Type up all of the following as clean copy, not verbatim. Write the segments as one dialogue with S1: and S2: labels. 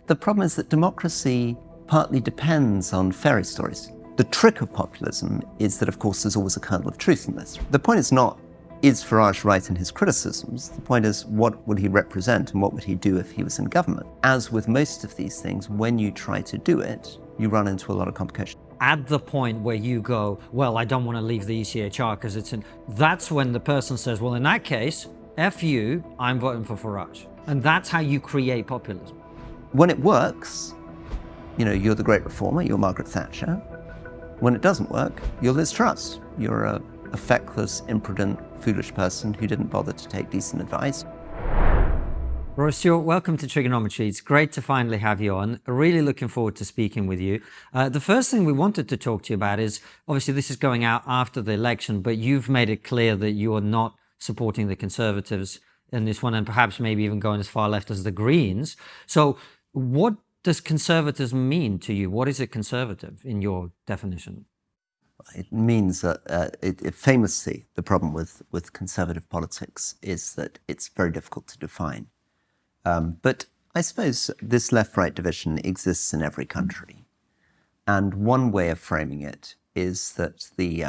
S1: The problem is that democracy partly depends on fairy stories. The trick of populism is that, of course, there's always a kernel of truth in this. The point is not, is Farage right in his criticisms? The point is, what would he represent and what would he do if he was in government? As with most of these things, when you try to do it, you run into a lot of complications.
S2: At the point where you go, well, I don't want to leave the ECHR because that's when the person says, well, in that case, F you, I'm voting for Farage. And that's how you create populism.
S1: When it works, you're the great reformer, you're Margaret Thatcher. When it doesn't work, you're Liz Truss. You're a feckless, imprudent, foolish person who didn't bother to take decent advice.
S2: Rory Stewart, welcome to Trigonometry. It's great to finally have you on. Really looking forward to speaking with you. The first thing we wanted to talk to you about is, obviously this is going out after the election, but you've made it clear that you are not supporting the Conservatives in this one, and perhaps maybe even going as far left as the Greens. So what does conservatism mean to you? What is a conservative in your definition?
S1: It means that famously, the problem with conservative politics is that it's very difficult to define. But I suppose this left-right division exists in every country. And one way of framing it is that the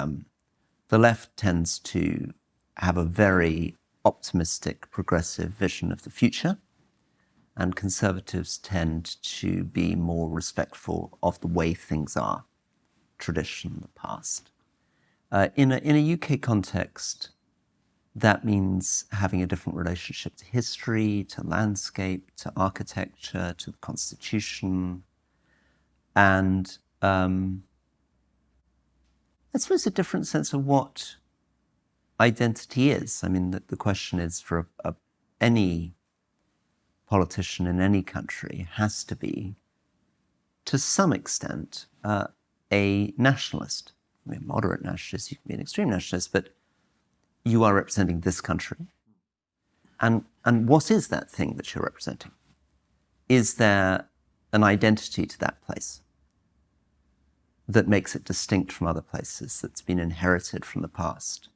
S1: left tends to have a very optimistic, progressive vision of the future, and conservatives tend to be more respectful of the way things are, tradition, the past. In a UK context, that means having a different relationship to history, to landscape, to architecture, to the constitution, and I suppose a different sense of what identity is. I mean, the question is for any politician in any country has to be, to some extent, a nationalist. I mean, moderate nationalist, you can be an extreme nationalist, but you are representing this country. And what is that thing that you're representing? Is there an identity to that place that makes it distinct from other places, that's been inherited from the past?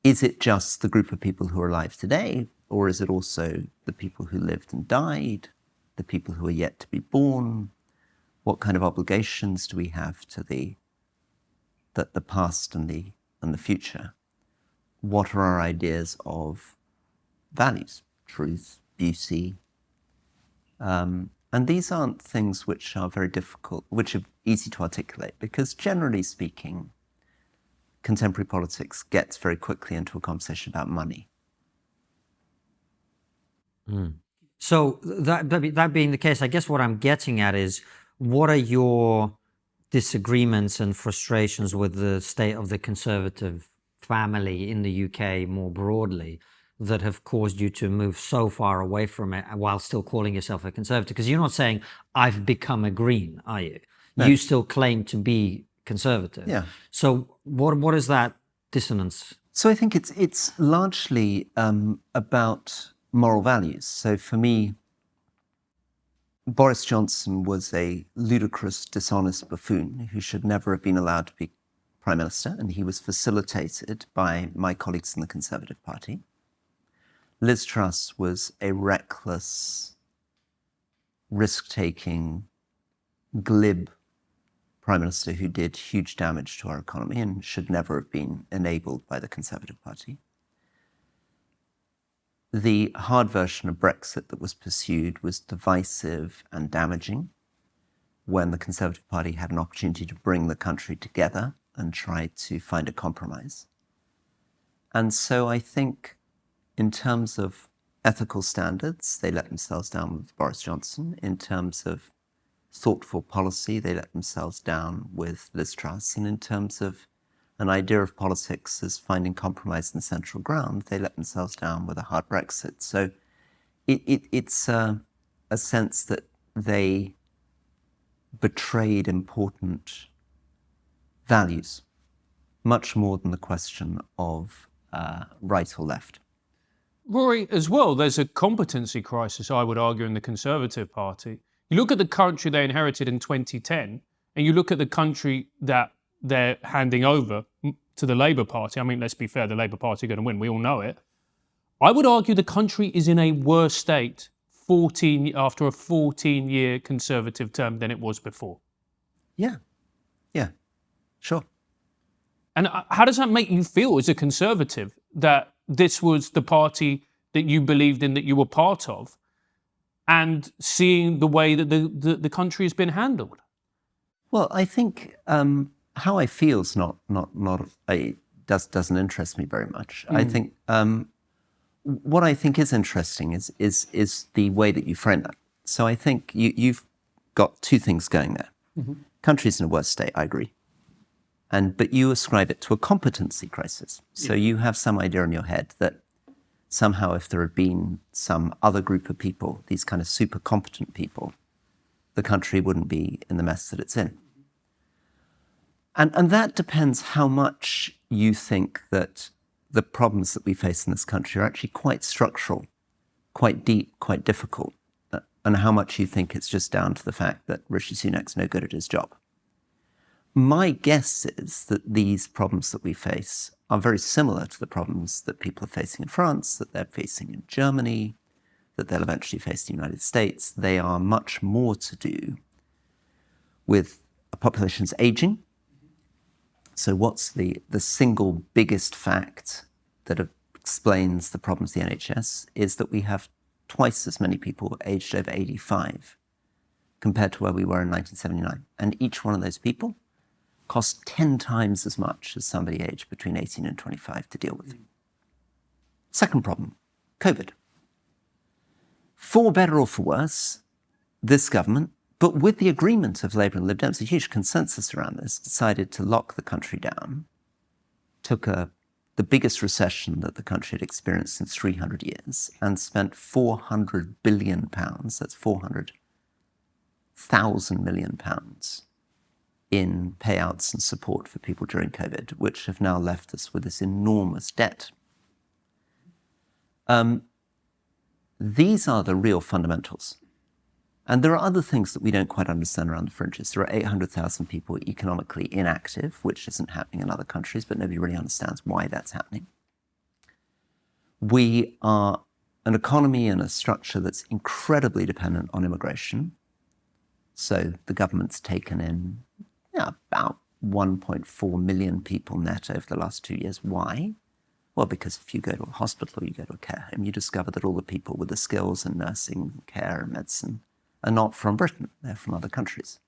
S1: Is it just the group of people who are alive today, or is it also the people who lived and died, the people who are yet to be born? What kind of obligations do we have to the past and the future? What are our ideas of values, truth, beauty? And these aren't things which are very difficult, which are easy to articulate, because generally speaking, contemporary politics gets very quickly into a conversation about money.
S2: So that being the case, I guess what I'm getting at is, what are your disagreements and frustrations with the state of the Conservative family in the UK more broadly that have caused you to move so far away from it while still calling yourself a Conservative? Because you're not saying, I've become a Green, are you? No. You still claim to be Conservative.
S1: Yeah.
S2: So what is that dissonance?
S1: So I think it's largely about moral values. So for me, Boris Johnson was a ludicrous, dishonest buffoon who should never have been allowed to be Prime Minister, and he was facilitated by my colleagues in the Conservative Party. Liz Truss was a reckless, risk-taking, glib Prime Minister who did huge damage to our economy and should never have been enabled by the Conservative Party. The hard version of Brexit that was pursued was divisive and damaging when the Conservative Party had an opportunity to bring the country together and try to find a compromise. And so I think in terms of ethical standards, they let themselves down with Boris Johnson. In terms of thoughtful policy, they let themselves down with Liz Truss. And in terms of an idea of politics as finding compromise in the central ground, they let themselves down with a hard Brexit. So it's a sense that they betrayed important values, much more than the question of right or left.
S3: Rory, as well, there's a competency crisis, I would argue, in the Conservative Party. You look at the country they inherited in 2010, and you look at the country that they're handing over to the Labour Party. I mean, let's be fair, the Labour Party are going to win. We all know it. I would argue the country is in a worse state after a 14-year Conservative term than it was before.
S1: Yeah. Yeah. Sure.
S3: And how does that make you feel as a Conservative, that this was the party that you believed in, that you were part of, and seeing the way that the country has been handled?
S1: Well, I think how I feel is doesn't interest me very much. I think what I think is interesting is the way that you frame that. So I think you've got two things going there. Country's in a worse state, I agree. But you ascribe it to a competency crisis. So you have some idea in your head that somehow if there had been some other group of people, these kind of super competent people, the country wouldn't be in the mess that it's in. And that depends how much you think that the problems that we face in this country are actually quite structural, quite deep, quite difficult, and how much you think it's just down to the fact that Rishi Sunak's no good at his job. My guess is that these problems that we face are very similar to the problems that people are facing in France, that they're facing in Germany, that they'll eventually face in the United States. They are much more to do with a population's aging. So what's the single biggest fact that explains the problems of the NHS is that we have twice as many people aged over 85 compared to where we were in 1979. And each one of those people costs 10 times as much as somebody aged between 18 and 25 to deal with. Second problem, COVID. For better or for worse, this government, but with the agreement of Labour and Lib Dems, a huge consensus around this, decided to lock the country down, took the biggest recession that the country had experienced in 300 years, and spent £400 billion, that's 400,000 million pounds, in payouts and support for people during COVID, which have now left us with this enormous debt. These are the real fundamentals. And there are other things that we don't quite understand around the fringes. There are 800,000 people economically inactive, which isn't happening in other countries, but nobody really understands why that's happening. We are an economy and a structure that's incredibly dependent on immigration. So the government's taken in about 1.4 million people net over the last 2 years. Why? Well, because if you go to a hospital or you go to a care home, you discover that all the people with the skills in nursing, care, and medicine are not from Britain, they're from other countries.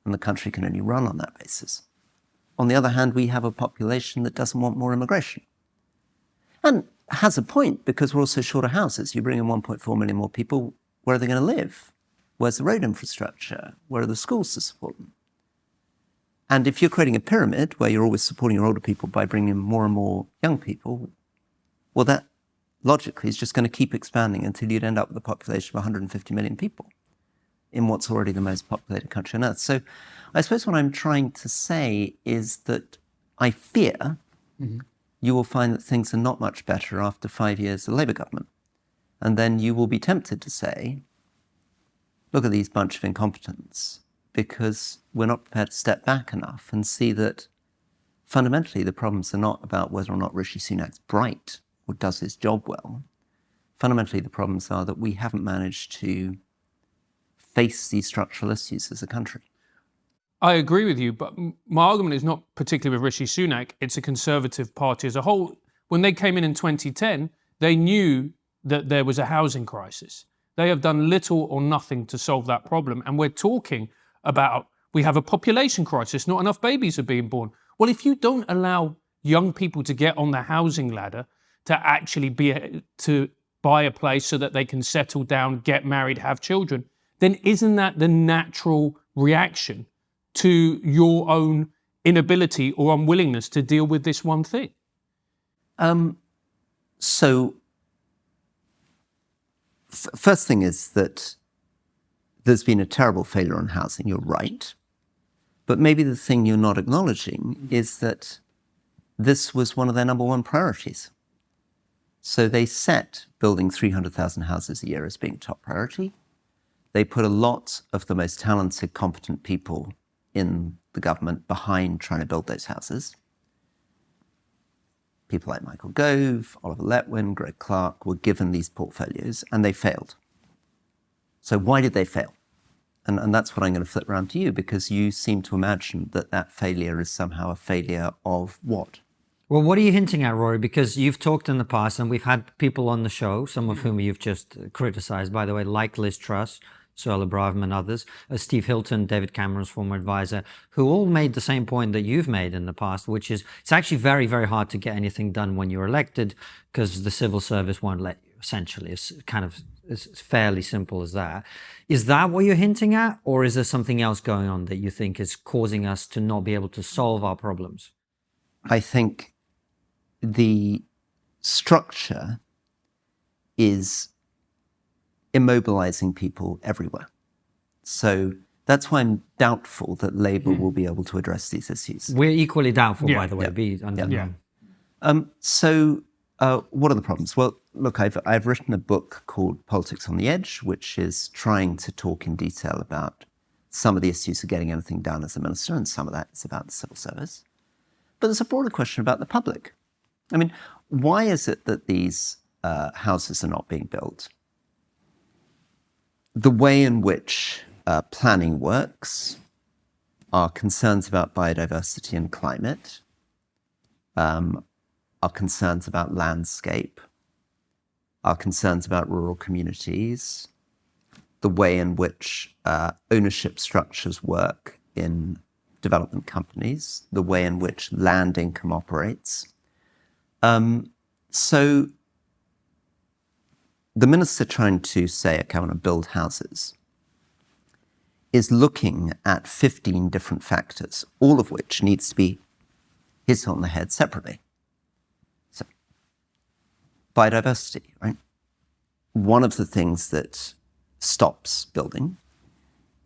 S1: And the country can only run on that basis. On the other hand, we have a population that doesn't want more immigration. And has a point, because we're also short of houses. You bring in 1.4 million more people, where are they going to live? Where's the road infrastructure? Where are the schools to support them? And if you're creating a pyramid where you're always supporting your older people by bringing in more and more young people, well, that logically is just going to keep expanding until you'd end up with a population of 150 million people in what's already the most populated country on earth. So I suppose what I'm trying to say is that I fear you will find that things are not much better after 5 years of Labour government. And then you will be tempted to say, look at these bunch of incompetents, because we're not prepared to step back enough and see that fundamentally the problems are not about whether or not Rishi Sunak's bright or does his job well. Fundamentally, the problems are that we haven't managed to face these structural issues as a country.
S3: I agree with you, but my argument is not particularly with Rishi Sunak, it's a Conservative Party as a whole. When they came in 2010, they knew that there was a housing crisis. They have done little or nothing to solve that problem. And we're talking about, we have a population crisis, not enough babies are being born. Well, if you don't allow young people to get on the housing ladder, to actually to buy a place so that they can settle down, get married, have children, then isn't that the natural reaction to your own inability or unwillingness to deal with this one thing?
S1: First thing is that there's been a terrible failure on housing, you're right. But maybe the thing you're not acknowledging is that this was one of their number one priorities. So they set building 300,000 houses a year as being top priority. They put a lot of the most talented, competent people in the government behind trying to build those houses. People like Michael Gove, Oliver Letwin, Greg Clark were given these portfolios and they failed. So why did they fail? And that's what I'm going to flip around to you, because you seem to imagine that that failure is somehow a failure of what?
S2: Well, what are you hinting at, Rory? Because you've talked in the past, and we've had people on the show, some of whom you've just criticized, by the way, like Liz Truss, Suella Braverman, and others, Steve Hilton, David Cameron's former advisor, who all made the same point that you've made in the past, which is it's actually very, very hard to get anything done when you're elected because the civil service won't let you, essentially. It's fairly simple as that. Is that what you're hinting at? Or is there something else going on that you think is causing us to not be able to solve our problems?
S1: I think the structure is immobilizing people everywhere. So that's why I'm doubtful that Labour will be able to address these issues.
S2: We're equally doubtful, by the way.
S1: What are the problems? Well, look, I've written a book called Politics on the Edge, which is trying to talk in detail about some of the issues of getting anything done as a minister, and some of that is about the civil service. But there's a broader question about the public. I mean, why is it that these houses are not being built? The way in which planning works, our concerns about biodiversity and climate, our concerns about landscape, our concerns about rural communities, the way in which ownership structures work in development companies, the way in which land income operates. So the minister trying to say, okay, I want to build houses, is looking at 15 different factors, all of which needs to be hit on the head separately. So, biodiversity, right? One of the things that stops building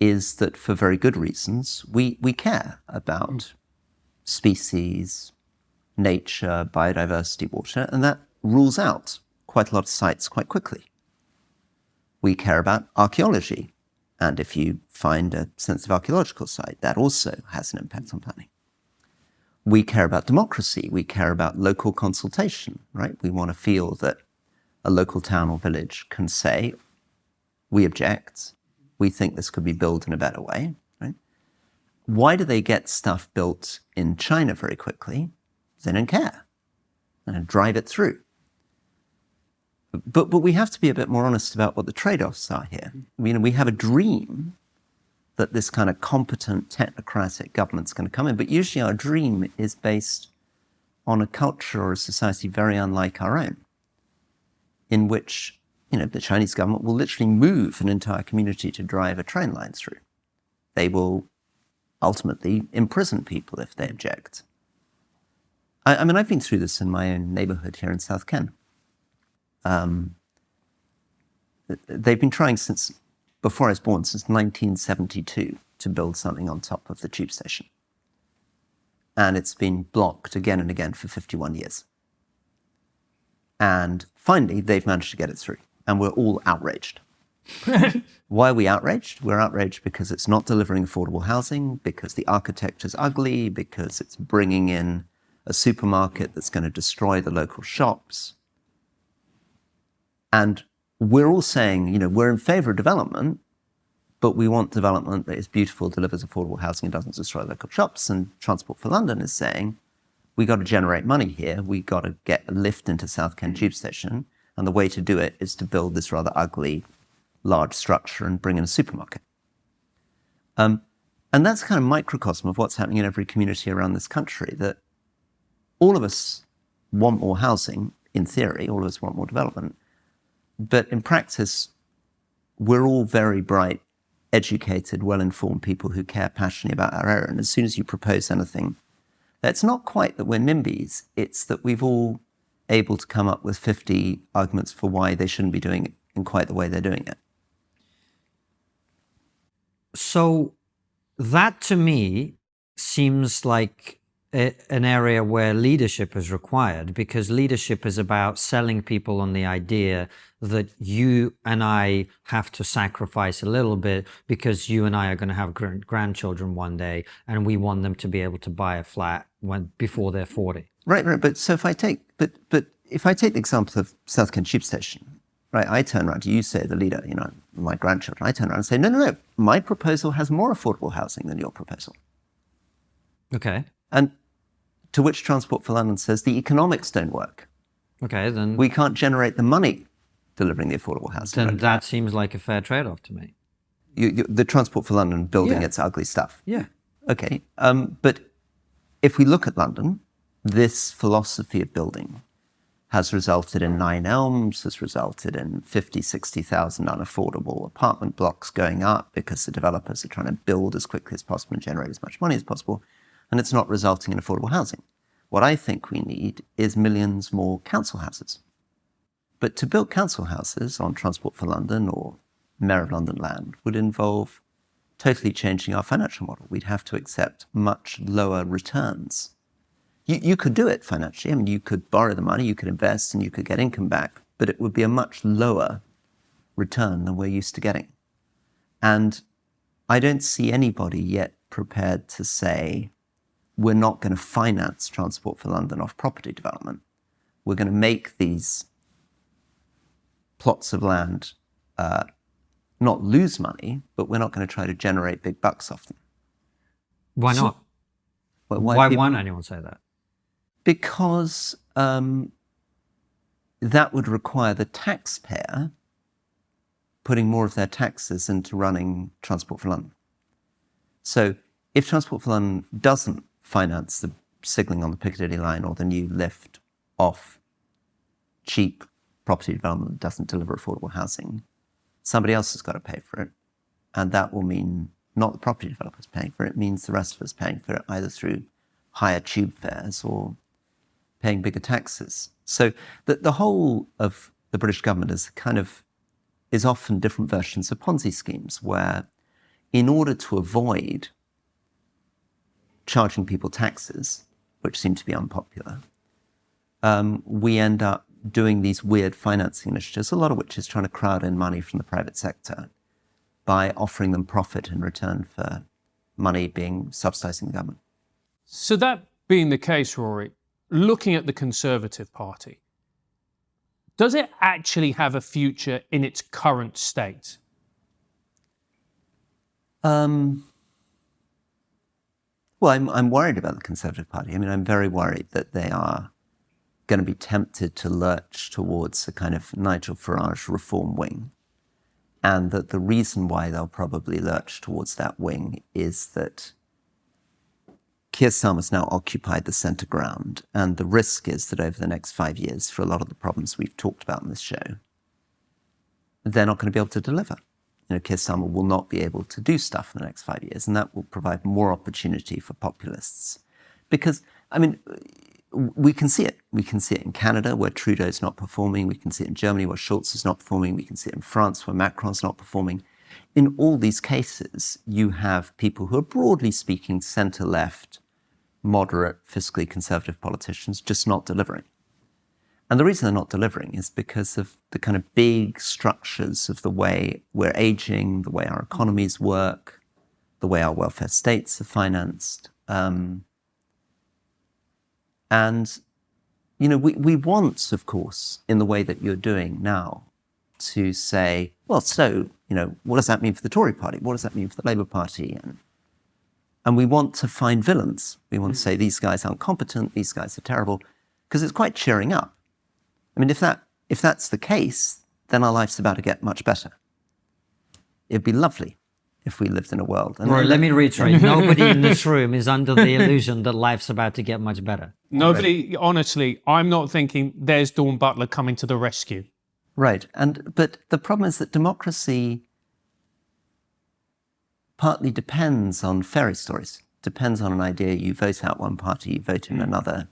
S1: is that, for very good reasons, we care about species, nature, biodiversity, water, and that rules out quite a lot of sites quite quickly. We care about archaeology, and if you find a sensitive archaeological site, that also has an impact on planning. We care about democracy. We care about local consultation, right? We want to feel that a local town or village can say, we object, we think this could be built in a better way, right? Why do they get stuff built in China very quickly? They don't care and drive it through. But we have to be a bit more honest about what the trade-offs are here. We have a dream that this kind of competent technocratic government's going to come in, but usually our dream is based on a culture or a society very unlike our own, in which the Chinese government will literally move an entire community to drive a train line through. They will ultimately imprison people if they object. I mean, I've been through this in my own neighborhood here in South Ken. They've been trying since before I was born, since 1972, to build something on top of the tube station. And it's been blocked again and again for 51 years. And finally, they've managed to get it through. And we're all outraged. Why are we outraged? We're outraged because it's not delivering affordable housing, because the architecture's ugly, because it's bringing in a supermarket that's going to destroy the local shops. And we're all saying, we're in favor of development, but we want development that is beautiful, delivers affordable housing, and doesn't destroy local shops. And Transport for London is saying, we got to generate money here. We got to get a lift into South Ken Tube Station. And the way to do it is to build this rather ugly, large structure and bring in a supermarket. And that's kind of microcosm of what's happening in every community around this country, that all of us want more housing, in theory, all of us want more development. But in practice, we're all very bright, educated, well-informed people who care passionately about our area. And as soon as you propose anything, it's not quite that we're NIMBYs, it's that we've all able to come up with 50 arguments for why they shouldn't be doing it in quite the way they're doing it.
S2: So that to me seems like an area where leadership is required, because leadership is about selling people on the idea that you and I have to sacrifice a little bit because you and I are going to have grandchildren one day and we want them to be able to buy a flat before they're 40.
S1: Right. But so if I take the example of South Ken Tube Station, right? I turn around to you, say the leader, my grandchildren, I turn around and say, no, my proposal has more affordable housing than your proposal.
S2: Okay.
S1: And to which Transport for London says the economics don't work.
S2: Okay, then
S1: We can't generate the money delivering the affordable housing.
S2: then that seems like a fair trade-off to me.
S1: The Transport for London building
S2: Yeah.
S1: its ugly stuff.
S2: Yeah.
S1: Okay. But if we look at London, this philosophy of building has resulted in 9 Elms, has resulted in 50, 60,000 unaffordable apartment blocks going up because the developers are trying to build as quickly as possible and generate as much money as possible. And it's not resulting in affordable housing. What I think we need is millions more council houses. But to build council houses on Transport for London or Mayor of London land would involve totally changing our financial model. We'd have to accept much lower returns. You could do it financially. I mean, you could borrow the money, you could invest, and you could get income back, but it would be a much lower return than we're used to getting. And I don't see anybody yet prepared to say, we're not going to finance Transport for London off property development. We're going to make these plots of land not lose money, but we're not going to try to generate big bucks off them.
S2: Why not?
S1: Well,
S2: Why
S1: people-
S2: won't anyone say that?
S1: Because that would require the taxpayer putting more of their taxes into running Transport for London. So if Transport for London doesn't finance the signalling on the Piccadilly line or the new lift off cheap property development that doesn't deliver affordable housing, somebody else has got to pay for it. And that will mean not the property developers paying for it, it means the rest of us paying for it, either through higher tube fares or paying bigger taxes. So the whole of the British government is often different versions of Ponzi schemes, where in order to avoid charging people taxes, which seem to be unpopular, we end up doing these weird financing initiatives, a lot of which is trying to crowd in money from the private sector by offering them profit in return for money being subsidizing the government.
S3: So that being the case, Rory, looking at the Conservative Party, does it actually have a future in its current state?
S1: Well, I'm worried about the Conservative Party. I mean, I'm very worried that they are going to be tempted to lurch towards a kind of Nigel Farage reform wing. And that the reason why they'll probably lurch towards that wing is that Keir Starmer's now occupied the centre ground. And the risk is that over the next 5 years, for a lot of the problems we've talked about in this show, they're not going to be able to deliver. Keir Starmer will not be able to do stuff in the next 5 years, and that will provide more opportunity for populists. Because, I mean, we can see it. We can see it in Canada, where Trudeau's not performing. We can see it in Germany, where Scholz is not performing. We can see it in France, where Macron's not performing. In all these cases, you have people who are, broadly speaking, centre-left, moderate, fiscally conservative politicians just not delivering. And the reason they're not delivering is because of the kind of big structures of the way we're aging, the way our economies work, the way our welfare states are financed. We want, of course, in the way that you're doing now, to say, well, so, what does that mean for the Tory party? What does that mean for the Labour Party? And we want to find villains. We want to say, these guys aren't competent, these guys are terrible, because it's quite cheering up. I mean, if that's the case, then our life's about to get much better. It'd be lovely if we lived in a world.
S2: Rory, let me reiterate. Nobody in this room is under the illusion that life's about to get much better.
S3: Nobody, honestly, I'm not thinking there's Dawn Butler coming to the rescue.
S1: Right. But the problem is that democracy partly depends on fairy stories, depends on an idea. You vote out one party, you vote in another.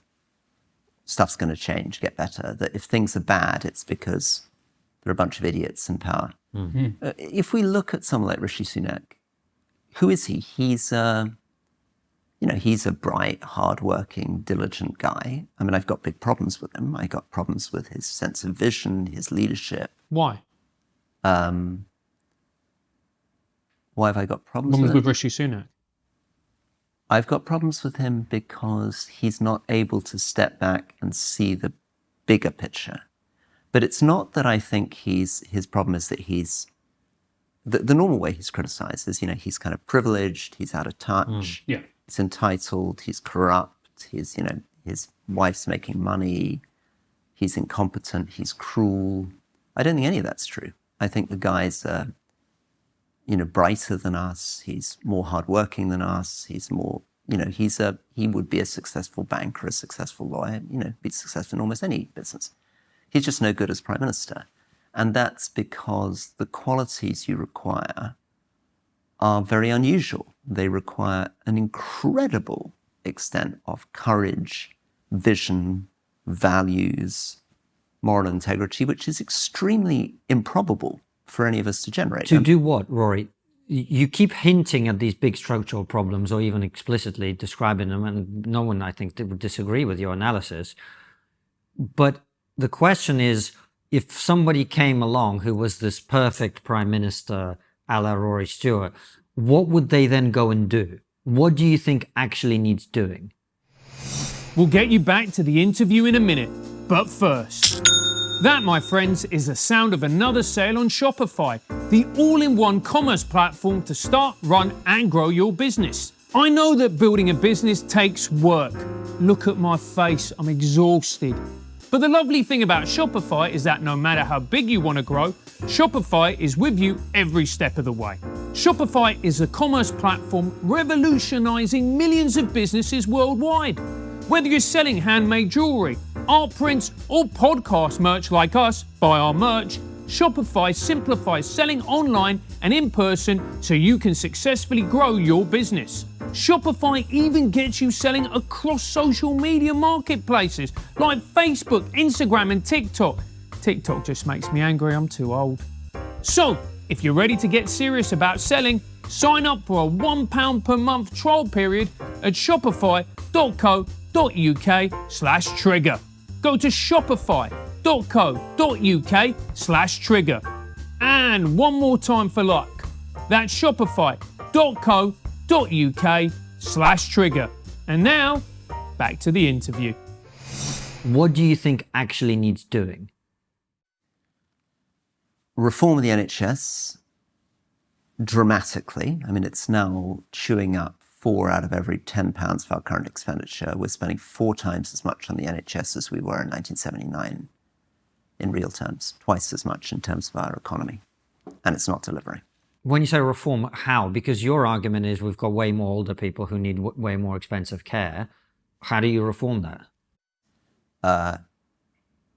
S1: Stuff's going to change, get better. That if things are bad, it's because there are a bunch of idiots in power. Mm-hmm. If we look at someone like Rishi Sunak, who is he? He's a bright, hardworking, diligent guy. I mean, I've got big problems with him. I got problems with his sense of vision, his leadership.
S3: Why?
S1: Why have I got problems
S3: Problems
S1: with
S3: with Rishi Sunak?
S1: I've got problems with him because he's not able to step back and see the bigger picture. But it's not that I think his problem is that he's, the normal way he's criticized is, he's kind of privileged, he's out of touch,
S3: Yeah.
S1: he's entitled, he's corrupt, he's, his wife's making money, he's incompetent, he's cruel. I don't think any of that's true. I think the guy's, brighter than us, he's more hardworking than us, he's more, he would be a successful banker, a successful lawyer, be successful in almost any business. He's just no good as prime minister. And that's because the qualities you require are very unusual. They require an incredible extent of courage, vision, values, moral integrity, which is extremely improbable for any of us to generate.
S2: To do what, Rory? You keep hinting at these big structural problems or even explicitly describing them, and no one, I think, would disagree with your analysis. But the question is, if somebody came along who was this perfect prime minister a la Rory Stewart, what would they then go and do? What do you think actually needs doing?
S3: We'll get you back to the interview in a minute, but first. That, my friends, is the sound of another sale on Shopify, the all-in-one commerce platform to start, run, and grow your business. I know that building a business takes work. Look at my face, I'm exhausted. But the lovely thing about Shopify is that no matter how big you want to grow, Shopify is with you every step of the way. Shopify is a commerce platform revolutionizing millions of businesses worldwide. Whether you're selling handmade jewelry, art prints, or podcast merch like us, buy our merch, Shopify simplifies selling online and in person so you can successfully grow your business. Shopify even gets you selling across social media marketplaces like Facebook, Instagram, and TikTok. TikTok just makes me angry, I'm too old. So, if you're ready to get serious about selling, sign up for a £1 per month trial period at shopify.co.uk/trigger. Go to shopify.co.uk/trigger. And one more time for luck. That's shopify.co.uk/trigger. And now, back to the interview.
S2: What do you think actually needs doing?
S1: Reform of the NHS dramatically. I mean, it's now chewing up 4 out of every £10 of our current expenditure. We're spending 4 times as much on the NHS as we were in 1979 in real terms, twice as much in terms of our economy. And it's not delivering.
S2: When you say reform, how? Because your argument is we've got way more older people who need way more expensive care. How do you reform that?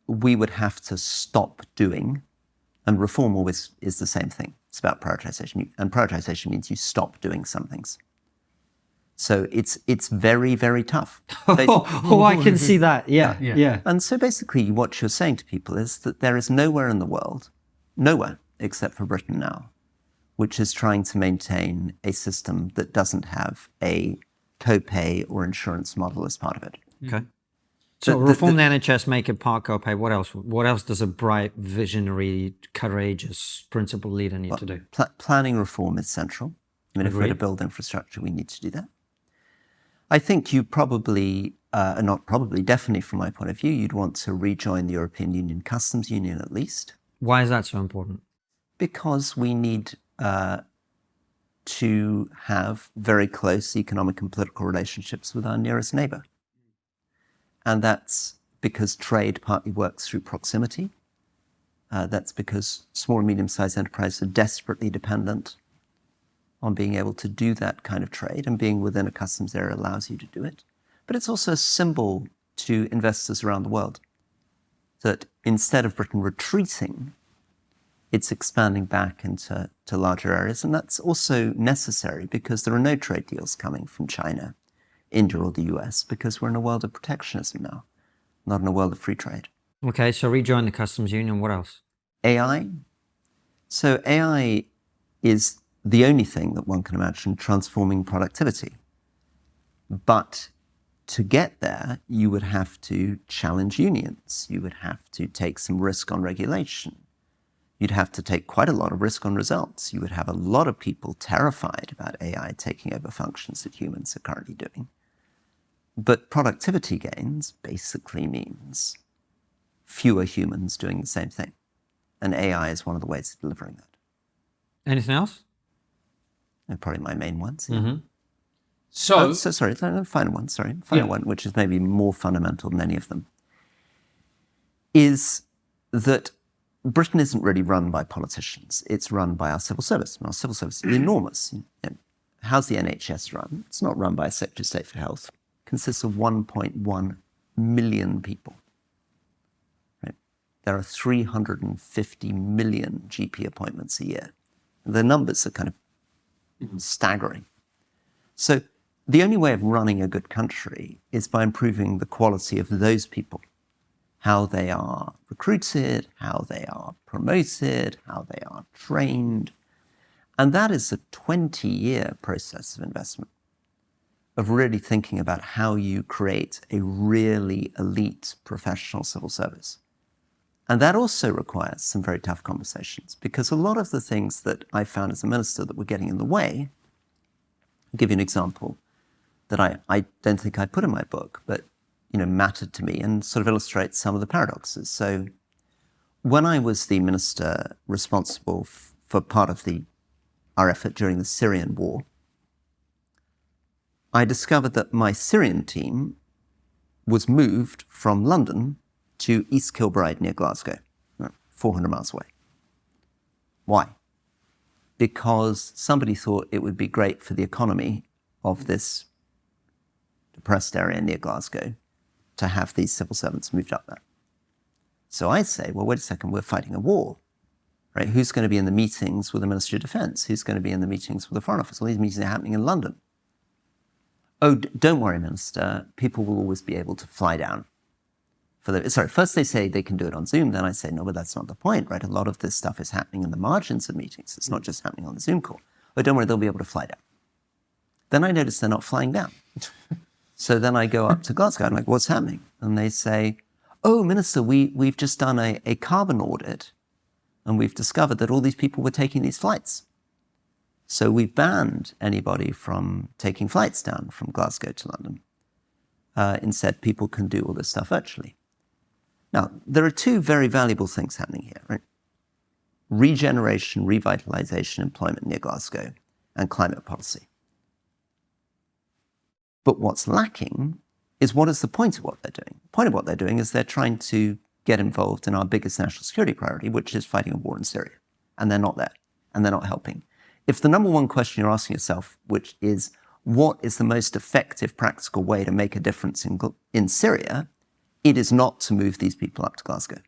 S1: We would have to stop doing, and reform always is the same thing. It's about prioritization. And prioritization means you stop doing some things. So it's very, very tough.
S2: Oh, I can see that. Yeah.
S1: And so basically what you're saying to people is that there is nowhere in the world, nowhere except for Britain now, which is trying to maintain a system that doesn't have a copay or insurance model as part of it.
S2: Okay. So reform the NHS, make it part copay. What else? What else does a bright, visionary, courageous principal leader need to do?
S1: Planning reform is central. I mean, if we're to build infrastructure, we need to do that. I think you probably, not probably, definitely from my point of view, you'd want to rejoin the European Union Customs Union at least.
S2: Why is that so important?
S1: Because we need to have very close economic and political relationships with our nearest neighbor. And that's because trade partly works through proximity. That's because small and medium-sized enterprises are desperately dependent on being able to do that kind of trade, and being within a customs area allows you to do it. But it's also a symbol to investors around the world that instead of Britain retreating, it's expanding back into larger areas. And that's also necessary because there are no trade deals coming from China, India, or the US, because we're in a world of protectionism now, not in a world of free trade.
S2: Okay, so rejoin the customs union. What else?
S1: AI. So AI is the only thing that one can imagine transforming productivity. But to get there, you would have to challenge unions. You would have to take some risk on regulation. You'd have to take quite a lot of risk on results. You would have a lot of people terrified about AI taking over functions that humans are currently doing. But productivity gains basically means fewer humans doing the same thing. And AI is one of the ways of delivering that.
S2: Anything else?
S1: They're probably my main ones.
S3: So,
S1: Sorry, the final one, Final one, which is maybe more fundamental than any of them, is that Britain isn't really run by politicians. It's run by our civil service. And our civil service is enormous. How's the NHS run? It's not run by a Secretary of State for Health. It consists of 1.1 million people. Right? There are 350 million GP appointments a year. The numbers are kind of staggering. So the only way of running a good country is by improving the quality of those people, how they are recruited, how they are promoted, how they are trained. And that is a 20-year process of investment, of really thinking about how you create a really elite professional civil service. And that also requires some very tough conversations, because a lot of the things that I found as a minister that were getting in the way, I'll give you an example that I don't think I put in my book, but mattered to me and sort of illustrates some of the paradoxes. So when I was the minister responsible for part of our effort during the Syrian war, I discovered that my Syrian team was moved from London to East Kilbride near Glasgow, 400 miles away. Why? Because somebody thought it would be great for the economy of this depressed area near Glasgow to have these civil servants moved up there. So I say, well, wait a second, we're fighting a war, right? Who's going to be in the meetings with the Ministry of Defence? Who's going to be in the meetings with the Foreign Office? All these meetings are happening in London. Oh, don't worry, Minister, people will always be able to fly down. First they say they can do it on Zoom, then I say, no, but that's not the point, right? A lot of this stuff is happening in the margins of meetings. It's not just happening on the Zoom call. Oh, don't worry, they'll be able to fly down. Then I notice they're not flying down. So then I go up to Glasgow, I'm like, what's happening? And they say, oh, Minister, we've just done a carbon audit, and we've discovered that all these people were taking these flights. So we banned anybody from taking flights down from Glasgow to London. Instead, people can do all this stuff virtually. Now, there are two very valuable things happening here, right? Regeneration, revitalization, employment near Glasgow, and climate policy. But what's lacking is, what is the point of what they're doing? The point of what they're doing is they're trying to get involved in our biggest national security priority, which is fighting a war in Syria. And they're not there, and they're not helping. If the number one question you're asking yourself, which is, what is the most effective, practical way to make a difference in Syria, it is not to move these people up to Glasgow.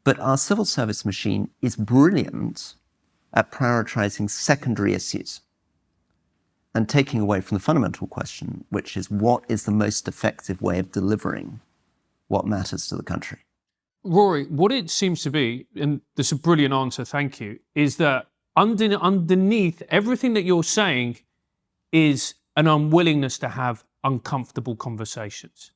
S1: But our civil service machine is brilliant at prioritizing secondary issues and taking away from the fundamental question, which is, what is the most effective way of delivering what matters to the country?
S3: Rory, what it seems to be, and that's a brilliant answer, thank you, is that underneath everything that you're saying is an unwillingness to have uncomfortable conversations.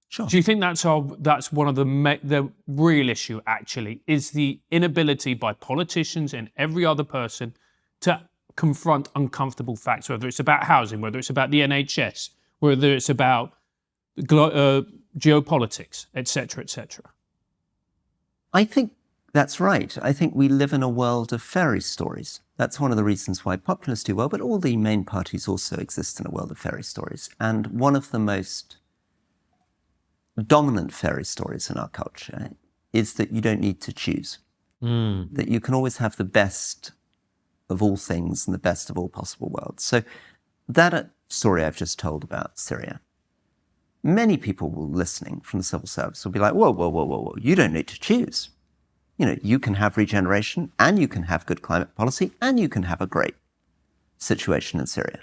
S1: Sure.
S3: Do you think that's one of the real issue, actually, is the inability by politicians and every other person to confront uncomfortable facts, whether it's about housing, whether it's about the NHS, whether it's about geopolitics, etc., etc.?
S1: I think that's right. I think we live in a world of fairy stories. That's one of the reasons why populists do well, but all the main parties also exist in a world of fairy stories. And one of the most dominant fairy stories in our culture is that you don't need to choose, that you can always have the best of all things and the best of all possible worlds. So that story I've just told about Syria, many people listening from the civil service will be like, whoa, you don't need to choose. You can have regeneration, and you can have good climate policy, and you can have a great situation in Syria,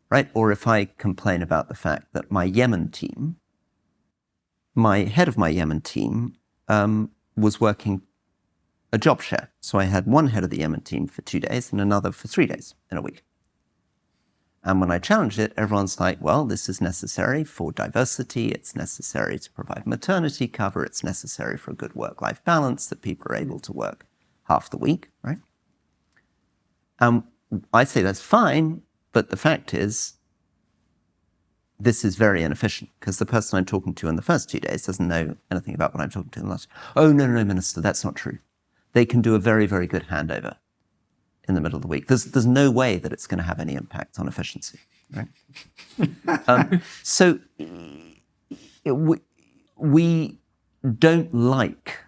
S1: right? Or if I complain about the fact that my head of my Yemen team was working a job share. So I had one head of the Yemen team for 2 days and another for 3 days in a week. And when I challenged it, everyone's like, well, this is necessary for diversity. It's necessary to provide maternity cover. It's necessary for a good work-life balance, that people are able to work half the week, right? I say that's fine, but the fact is, this is very inefficient because the person I'm talking to in the first 2 days doesn't know anything about what I'm talking to in the last. Oh, no, Minister, that's not true. They can do a very, very good handover in the middle of the week. There's no way that it's going to have any impact on efficiency, right? So we don't like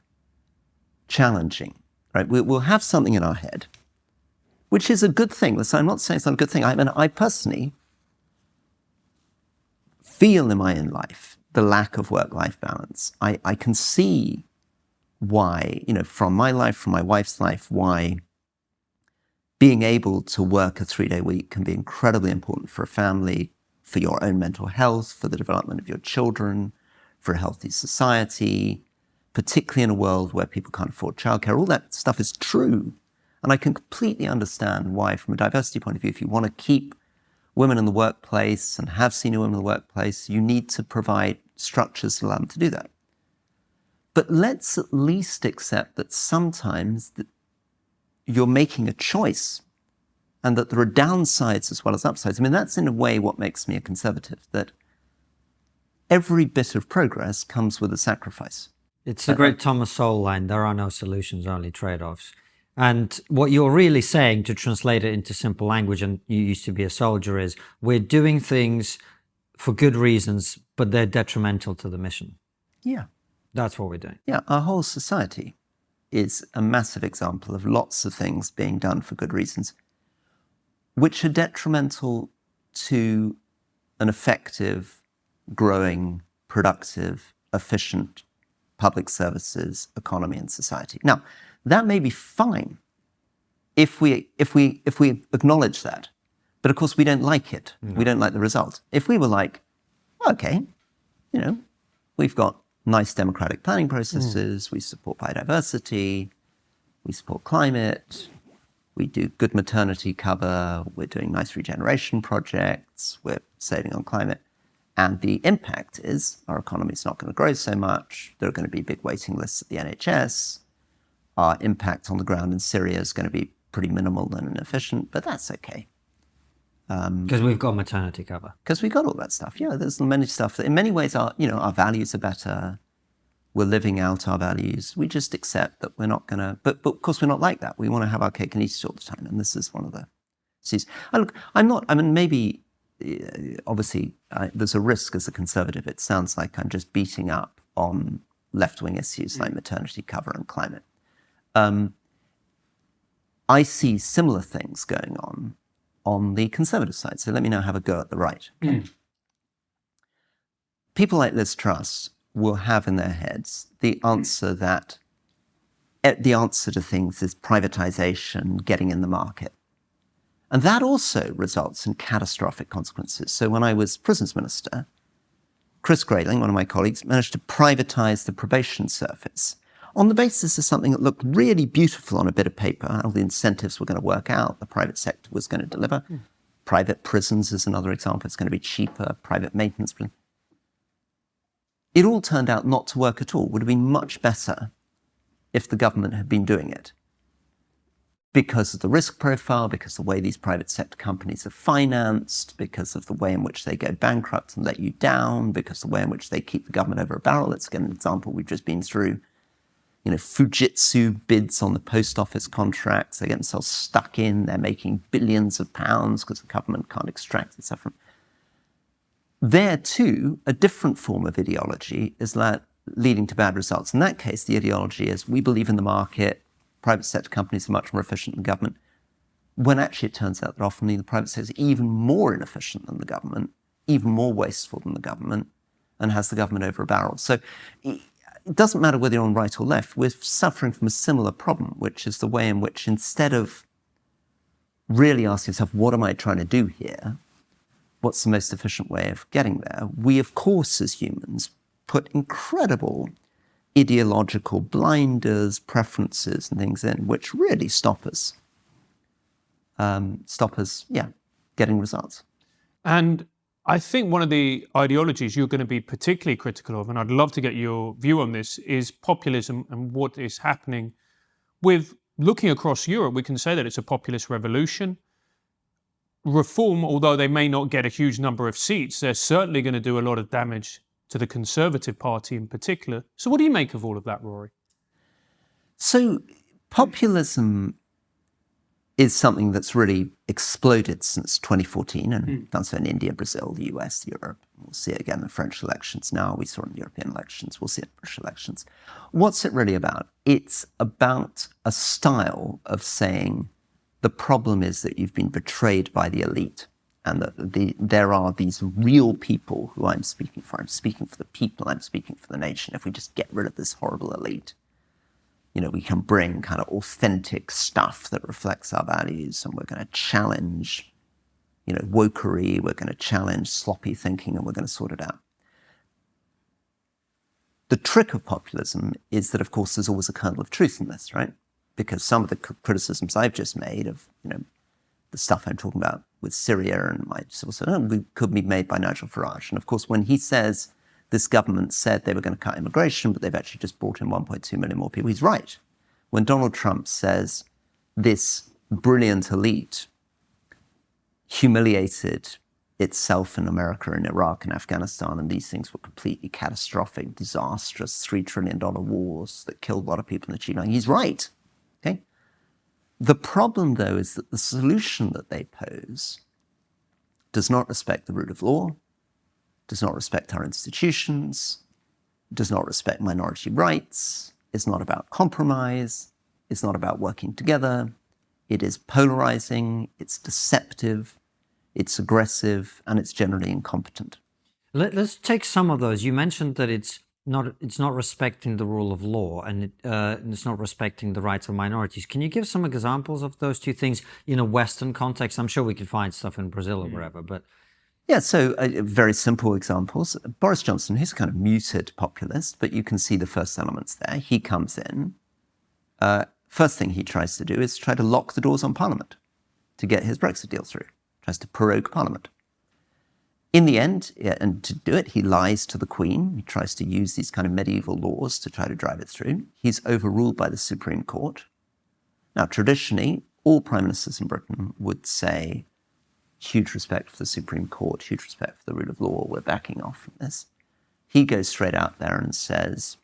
S1: challenging, right? We'll have something in our head, which is a good thing. Listen, I'm not saying it's not a good thing. I mean, I personally feel in my own life the lack of work-life balance. I can see why, from my life, from my wife's life, why being able to work a 3-day week can be incredibly important for a family, for your own mental health, for the development of your children, for a healthy society, particularly in a world where people can't afford childcare. All that stuff is true. And I can completely understand why, from a diversity point of view, if you want to keep women in the workplace and have senior women in the workplace, you need to provide structures to allow them to do that. But let's at least accept that sometimes you're making a choice and that there are downsides as well as upsides. I mean, that's in a way what makes me a conservative, that every bit of progress comes with a sacrifice.
S2: It's the great Thomas Sowell line, there are no solutions, only trade-offs. And what you're really saying, to translate it into simple language, and you used to be a soldier, is we're doing things for good reasons, but they're detrimental to the mission.
S1: Yeah.
S2: That's what we're doing.
S1: Yeah, our whole society is a massive example of lots of things being done for good reasons, which are detrimental to an effective, growing, productive, efficient public services, economy, and society. Now, that may be fine if we acknowledge that, but of course we don't like it. No. We don't like the result. If we were like, okay, we've got nice democratic planning processes, we support biodiversity, we support climate, we do good maternity cover, we're doing nice regeneration projects, we're saving on climate. And the impact is our economy is not going to grow so much. There are going to be big waiting lists at the NHS. Our impact on the ground in Syria is going to be pretty minimal and inefficient, but that's okay.
S2: Because we've got maternity cover.
S1: Because we've got all that stuff. Yeah, there's many stuff that in many ways our values are better. We're living out our values. We just accept that we're not going to, but of course we're not like that. We want to have our cake and eat it all the time. And this is one of the seas. Maybe, obviously, there's a risk as a conservative. It sounds like I'm just beating up on left-wing issues like maternity cover and climate. I see similar things going on the conservative side. So let me now have a go at the right. Okay. People like Liz Truss will have in their heads the answer to things is privatization, getting in the market. And that also results in catastrophic consequences. So when I was prisons minister, Chris Grayling, one of my colleagues, managed to privatize the probation service on the basis of something that looked really beautiful on a bit of paper. All the incentives were going to work out. The private sector was going to deliver. Private prisons is another example. It's going to be cheaper. Private maintenance. It all turned out not to work at all. It would have been much better if the government had been doing it, because of the risk profile, because of the way these private sector companies are financed, because of the way in which they go bankrupt and let you down, because of the way in which they keep the government over a barrel. Let's get an example. We've just been through, Fujitsu bids on the post office contracts. They get themselves stuck in. They're making billions of pounds because the government can't extract the stuff from. There too, a different form of ideology is leading to bad results. In that case, the ideology is we believe in the market. Private sector companies are much more efficient than government, when actually it turns out that often the private sector is even more inefficient than the government, even more wasteful than the government, and has the government over a barrel. So it doesn't matter whether you're on right or left, we're suffering from a similar problem, which is the way in which instead of really asking yourself, what am I trying to do here? What's the most efficient way of getting there? We, of course, as humans, put incredible ideological blinders, preferences, and things in, which really stop us getting results.
S3: And I think one of the ideologies you're going to be particularly critical of, and I'd love to get your view on this, is populism and what is happening with looking across Europe. We can say that it's a populist revolution. Reform, although they may not get a huge number of seats, they're certainly going to do a lot of damage to the Conservative Party in particular. So what do you make of all of that, Rory?
S1: So populism is something that's really exploded since 2014, and done so in India, Brazil, the US, Europe. We'll see it again in the French elections now. We saw it in the European elections. We'll see it in British elections. What's it really about? It's about a style of saying the problem is that you've been betrayed by the elite, and that there are these real people who I'm speaking for. I'm speaking for the people. I'm speaking for the nation. If we just get rid of this horrible elite, we can bring kind of authentic stuff that reflects our values, and we're going to challenge, wokery, we're going to challenge sloppy thinking, and we're going to sort it out. The trick of populism is that, of course, there's always a kernel of truth in this, right? Because some of the criticisms I've just made of, the stuff I'm talking about with Syria and my civil society could be made by Nigel Farage. And of course, when he says this government said they were going to cut immigration, but they've actually just brought in 1.2 million more people, he's right. When Donald Trump says this brilliant elite humiliated itself in America and Iraq and Afghanistan, and these things were completely catastrophic, disastrous, $3 trillion wars that killed a lot of people in the China, he's right. Okay? The problem, though, is that the solution that they pose does not respect the rule of law, does not respect our institutions, does not respect minority rights, is not about compromise, it's not about working together. It is polarizing, it's deceptive, it's aggressive, and it's generally incompetent.
S2: Let's take some of those. You mentioned that it's not respecting the rule of law, and it's not respecting the rights of minorities. Can you give some examples of those two things in a Western context? I'm sure we could find stuff in Brazil or wherever, but...
S1: Yeah, so very simple examples. Boris Johnson, he's a kind of muted populist, but you can see the first elements there. He comes in. First thing he tries to do is try to lock the doors on Parliament to get his Brexit deal through. Tries to prorogue Parliament. In the end, and to do it, he lies to the Queen. He tries to use these kind of medieval laws to try to drive it through. He's overruled by the Supreme Court. Now, traditionally, all prime ministers in Britain would say, huge respect for the Supreme Court, huge respect for the rule of law, we're backing off from this. He goes straight out there and says,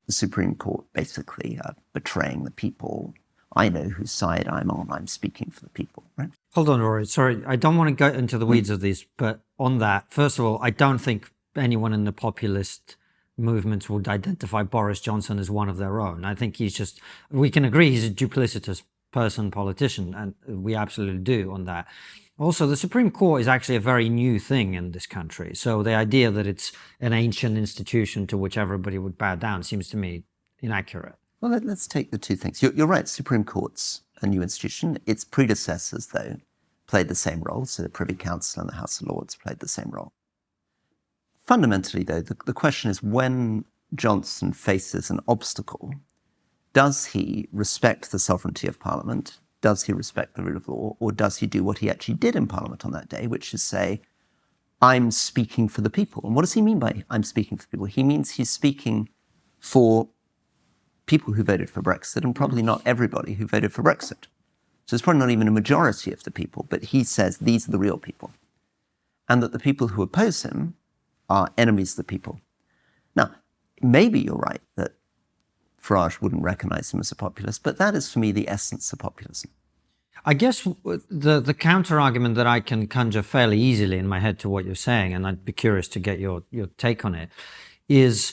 S1: the Supreme Court basically are betraying the people. I know whose side I'm on. I'm speaking for the people, right?
S2: Hold on, Rory. Sorry, I don't want to go into the weeds of this, but on that, first of all, I don't think anyone in the populist movement would identify Boris Johnson as one of their own. I think we can agree he's a duplicitous politician, and we absolutely do on that. Also, the Supreme Court is actually a very new thing in this country. So the idea that it's an ancient institution to which everybody would bow down seems to me inaccurate.
S1: Well, let's take the two things. You're right, Supreme Court's a new institution. Its predecessors, though, played the same role. So the Privy Council and the House of Lords played the same role. Fundamentally, though, the question is, when Johnson faces an obstacle, does he respect the sovereignty of Parliament? Does he respect the rule of law? Or does he do what he actually did in Parliament on that day, which is say, I'm speaking for the people? And what does he mean by I'm speaking for the people? He means he's speaking for people who voted for Brexit, and probably not everybody who voted for Brexit. So it's probably not even a majority of the people, but he says these are the real people. And that the people who oppose him are enemies of the people. Now, maybe you're right that Farage wouldn't recognize him as a populist, but that is for me the essence of populism.
S2: I guess the counter argument that I can conjure fairly easily in my head to what you're saying, and I'd be curious to get your take on it, is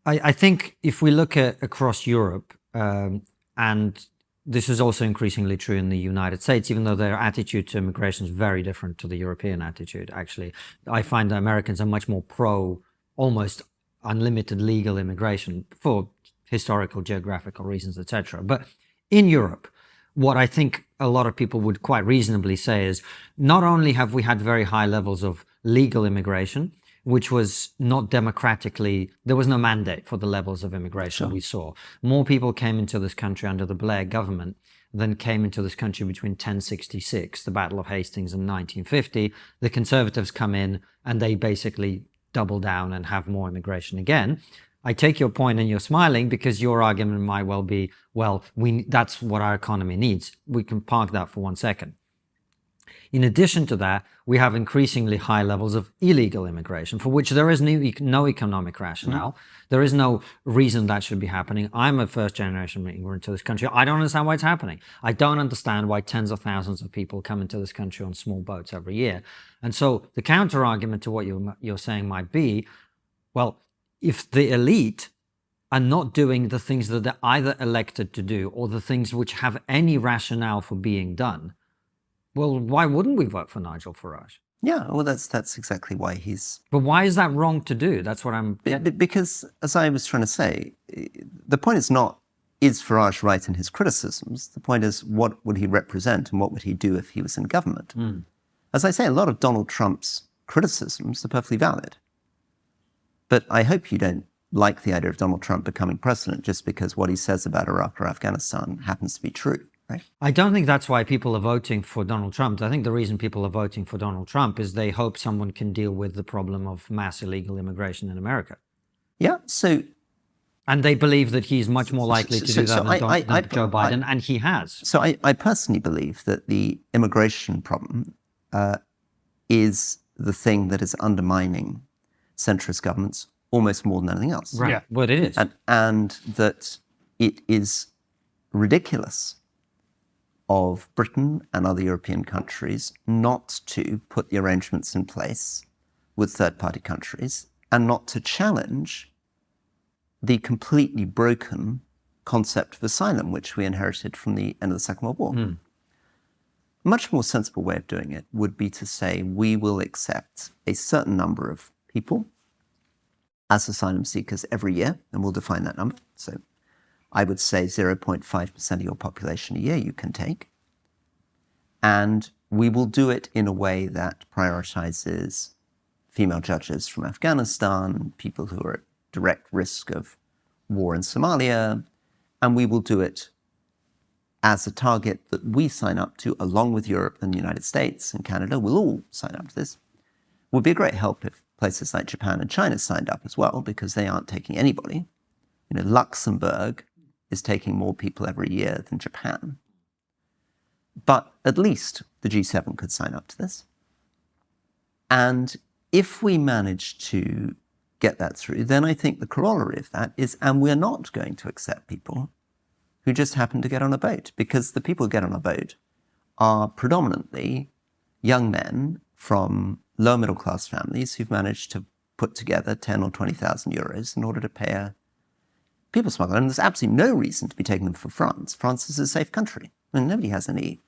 S2: I think if we look at across Europe, and this is also increasingly true in the United States, even though their attitude to immigration is very different to the European attitude, actually. I find that Americans are much more pro almost unlimited legal immigration for historical, geographical reasons, etc. But in Europe, what I think a lot of people would quite reasonably say is not only have we had very high levels of legal immigration, which was not democratically, there was no mandate for the levels of immigration we saw. More people came into this country under the Blair government than came into this country between 1066, the Battle of Hastings, and 1950. The Conservatives come in and they basically double down and have more immigration again. I take your point and you're smiling because your argument might well be, well, that's what our economy needs. We can park that for 1 second. In addition to that, we have increasingly high levels of illegal immigration, for which there is no economic rationale. There is no reason that should be happening. I'm a first-generation immigrant to this country. I don't understand why it's happening. I don't understand why tens of thousands of people come into this country on small boats every year. And so the counter-argument to what you're saying might be, well, if the elite are not doing the things that they're either elected to do or the things which have any rationale for being done, well, why wouldn't we vote for Nigel Farage?
S1: Yeah, well, that's exactly why he's...
S2: But why is that wrong to do? That's what I'm...
S1: Because, as I was trying to say, the point is not, is Farage right in his criticisms? The point is, what would he represent and what would he do if he was in government? As I say, a lot of Donald Trump's criticisms are perfectly valid. But I hope you don't like the idea of Donald Trump becoming president just because what he says about Iraq or Afghanistan happens to be true, right?
S2: I don't think that's why people are voting for Donald Trump. I think the reason people are voting for Donald Trump is they hope someone can deal with the problem of mass illegal immigration in America.
S1: Yeah, so...
S2: And they believe that he's much more likely to do that than Joe Biden, and he has.
S1: So I personally believe that the immigration problem is the thing that is undermining centrist governments almost more than anything else.
S2: Right, well, it is.
S1: And that it is ridiculous of Britain and other European countries not to put the arrangements in place with third-party countries and not to challenge the completely broken concept of asylum, which we inherited from the end of the Second World War. A much more sensible way of doing it would be to say we will accept a certain number of people as asylum seekers every year, and we'll define that number. So I would say 0.5% of your population a year you can take. And we will do it in a way that prioritizes female judges from Afghanistan, people who are at direct risk of war in Somalia, and we will do it as a target that we sign up to, along with Europe and the United States and Canada. We'll all sign up to this. It would be a great help if places like Japan and China signed up as well, because they aren't taking anybody. You know, Luxembourg is taking more people every year than Japan. But at least the G7 could sign up to this. And if we manage to get that through, then I think the corollary of that is, and we're not going to accept people who just happen to get on a boat, because the people who get on a boat are predominantly young men from lower middle class families who've managed to put together 10 or 20,000 euros in order to pay a people smuggler. And there's absolutely no reason to be taking them for France. France is a safe country. I mean, nobody has any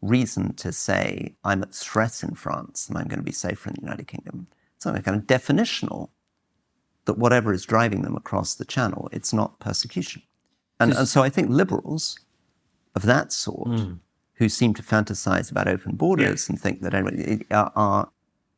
S1: reason to say, I'm at threat in France and I'm going to be safer in the United Kingdom. It's not a kind of definitional that whatever is driving them across the channel, it's not persecution. And so I think liberals of that sort, who seem to fantasize about open borders and think that anyway, are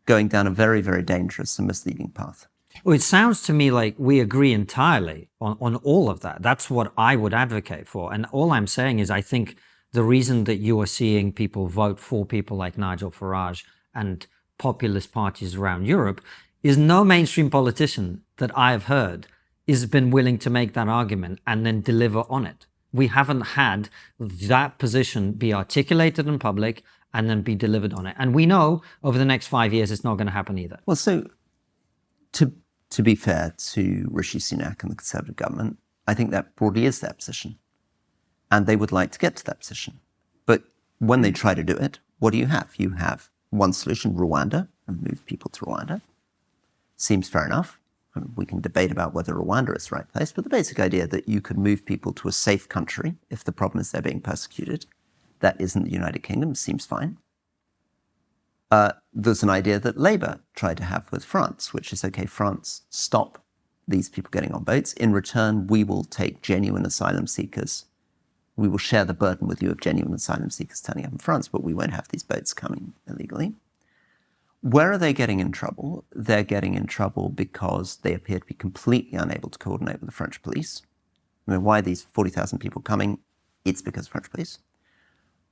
S1: going down a very, very dangerous and misleading path.
S2: Well, it sounds to me like we agree entirely on all of that. That's what I would advocate for. And all I'm saying is I think the reason that you are seeing people vote for people like Nigel Farage and populist parties around Europe is no mainstream politician that I have heard has been willing to make that argument and then deliver on it. We haven't had that position be articulated in public and then be delivered on it. And we know over the next 5 years it's not going to happen either.
S1: Well, so to be fair to Rishi Sunak and the Conservative government, I think that broadly is their position. And they would like to get to that position. But when they try to do it, what do you have? You have one solution, Rwanda, and move people to Rwanda. Seems fair enough. I mean, we can debate about whether Rwanda is the right place, but the basic idea that you could move people to a safe country if the problem is they're being persecuted, that isn't the United Kingdom, seems fine. There's an idea that Labour tried to have with France, which is, okay, France, stop these people getting on boats. In return, we will take genuine asylum seekers. We will share the burden with you of genuine asylum seekers turning up in France, but we won't have these boats coming illegally. Where are they getting in trouble? They're getting in trouble because they appear to be completely unable to coordinate with the French police. I mean, why are these 40,000 people coming? It's because of French police.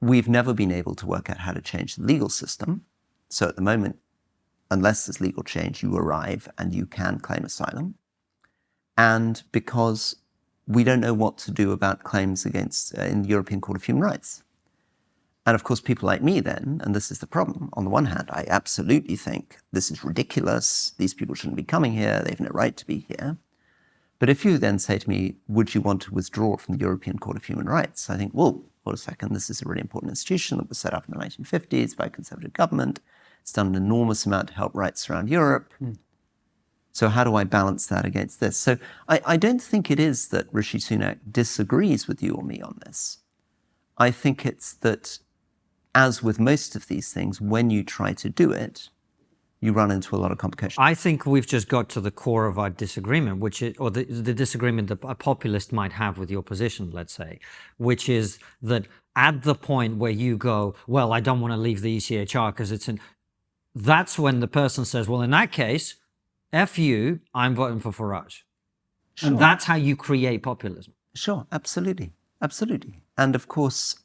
S1: We've never been able to work out how to change the legal system. So at the moment, unless there's legal change, you arrive and you can claim asylum. And because we don't know what to do about claims against in the European Court of Human Rights. And of course, people like me then, and this is the problem, on the one hand, I absolutely think this is ridiculous. These people shouldn't be coming here. They have no right to be here. But if you then say to me, would you want to withdraw from the European Court of Human Rights? I think, well, hold a second. This is a really important institution that was set up in the 1950s by a conservative government. It's done an enormous amount to help rights around Europe. So how do I balance that against this? So I don't think it is that Rishi Sunak disagrees with you or me on this. I think it's that, as with most of these things, when you try to do it, you run into a lot of complications.
S2: I think we've just got to the core of our disagreement, which is, or the disagreement that a populist might have with your position, let's say, which is that at the point where you go, well, I don't want to leave the ECHR because it's in, that's when the person says, well, in that case, F you, I'm voting for Farage.
S1: Sure.
S2: And that's how you create populism.
S1: Sure, absolutely. Absolutely. And of course,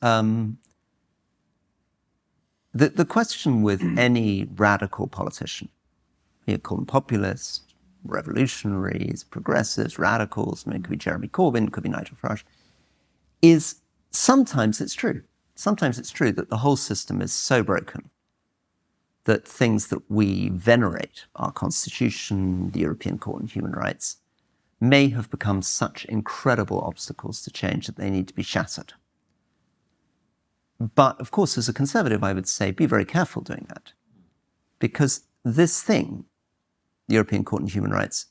S1: the question with any radical politician, you call them populists, revolutionaries, progressives, radicals, I mean, it could be Jeremy Corbyn, it could be Nigel Farage, is sometimes it's true. Sometimes it's true that the whole system is so broken that things that we venerate, our Constitution, the European Court of Human Rights, may have become such incredible obstacles to change that they need to be shattered. But of course, as a conservative, I would say, be very careful doing that. Because this thing, the European Court of Human Rights,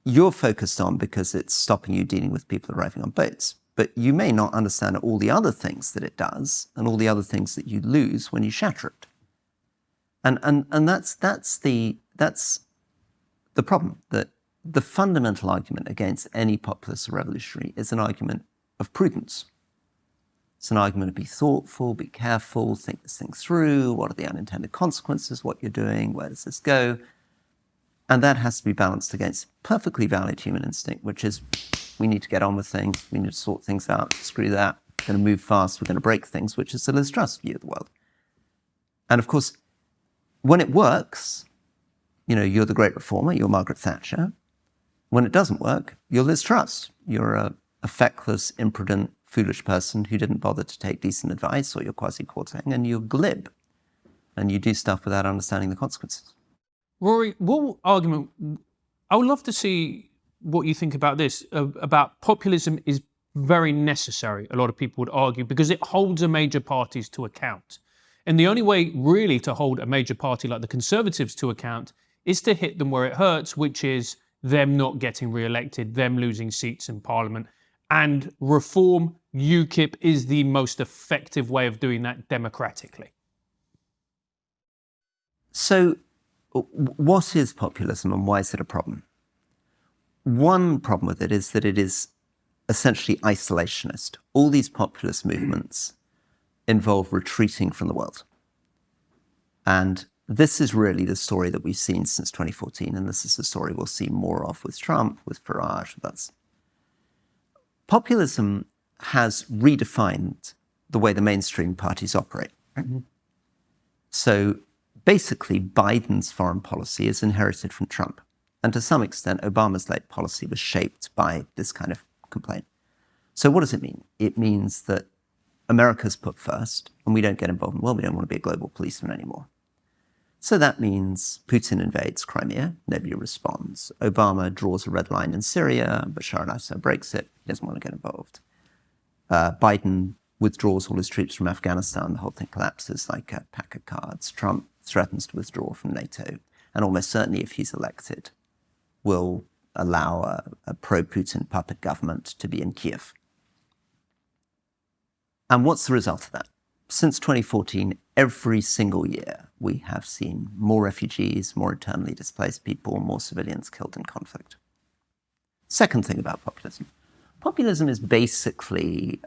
S1: you're focused on because it's stopping you dealing with people arriving on boats. But you may not understand all the other things that it does and all the other things that you lose when you shatter it. And that's the problem, that the fundamental argument against any populist or revolutionary is an argument of prudence. It's an argument to be thoughtful, be careful, think this thing through. What are the unintended consequences? What you're doing? Where does this go? And that has to be balanced against perfectly valid human instinct, which is we need to get on with things. We need to sort things out. Screw that. We're going to move fast. We're going to break things, which is the Liz Truss view of the world. And of course, when it works, you know, you're the great reformer. You're Margaret Thatcher. When it doesn't work, you're Liz Truss. You're a feckless, imprudent, foolish person who didn't bother to take decent advice, or you're quasi-Kwarteng, and you're glib, and you do stuff without understanding the consequences.
S3: Rory, what argument, I would love to see what you think about this, about populism is very necessary, a lot of people would argue, because it holds the major parties to account. And the only way really to hold a major party like the Conservatives to account is to hit them where it hurts, which is them not getting re-elected, them losing seats in Parliament. And reform, UKIP, is the most effective way of doing that democratically.
S1: So what is populism and why is it a problem? One problem with it is that it is essentially isolationist. All these populist movements involve retreating from the world. And this is really the story that we've seen since 2014, and this is the story we'll see more of with Trump, with Farage, with us. Populism has redefined the way the mainstream parties operate. Right? Mm-hmm. So basically, Biden's foreign policy is inherited from Trump. And to some extent, Obama's late policy was shaped by this kind of complaint. So what does it mean? It means that America's put first, and we don't get involved in the world. We don't want to be a global policeman anymore. So that means Putin invades Crimea, nobody responds. Obama draws a red line in Syria, Bashar al-Assad breaks it, he doesn't want to get involved. Biden withdraws all his troops from Afghanistan, the whole thing collapses like a pack of cards. Trump threatens to withdraw from NATO, and almost certainly if he's elected, will allow a pro-Putin puppet government to be in Kiev. And what's the result of that? Since 2014, every single year, we have seen more refugees, more internally displaced people, more civilians killed in conflict. Second thing about populism. Populism is basically